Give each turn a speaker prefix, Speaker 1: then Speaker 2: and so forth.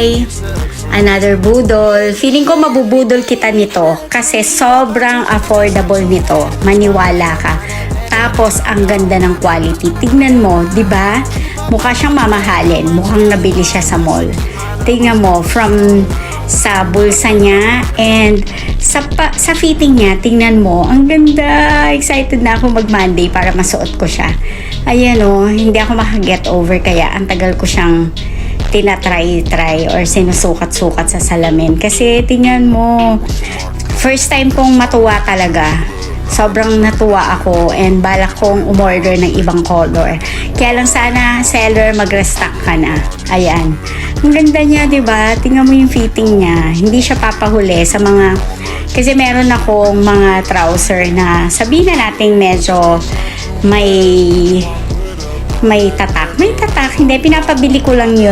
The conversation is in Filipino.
Speaker 1: Hi! Another budol. Feeling ko mabubudol kita nito kasi sobrang affordable nito. Maniwala ka. Tapos ang ganda ng quality. Tignan mo, 'di ba? Mukha siyang mamahalin. Mukhang nabili siya sa mall. Tingnan mo from sa bulsa niya and sa fitting niya, tingnan mo, ang ganda. Excited na ako mag-Monday para masuot ko siya. Ayan o, hindi ako makaget over kaya ang tagal ko siyang tinatry or sinusukat-sukat sa salamin. Kasi tingnan mo, first time kong matuwa talaga. Sobrang natuwa ako and balak kong umorder ng ibang color. Kaya lang sana seller mag-restock ka na. Ayan. Ang ganda niya, 'di ba? Tingnan mo yung fitting niya. Hindi siya papahuli sa mga kasi meron akong mga trouser na sabihin na natin medyo may tatak. May tatak. Hindi, pinapabili ko lang yun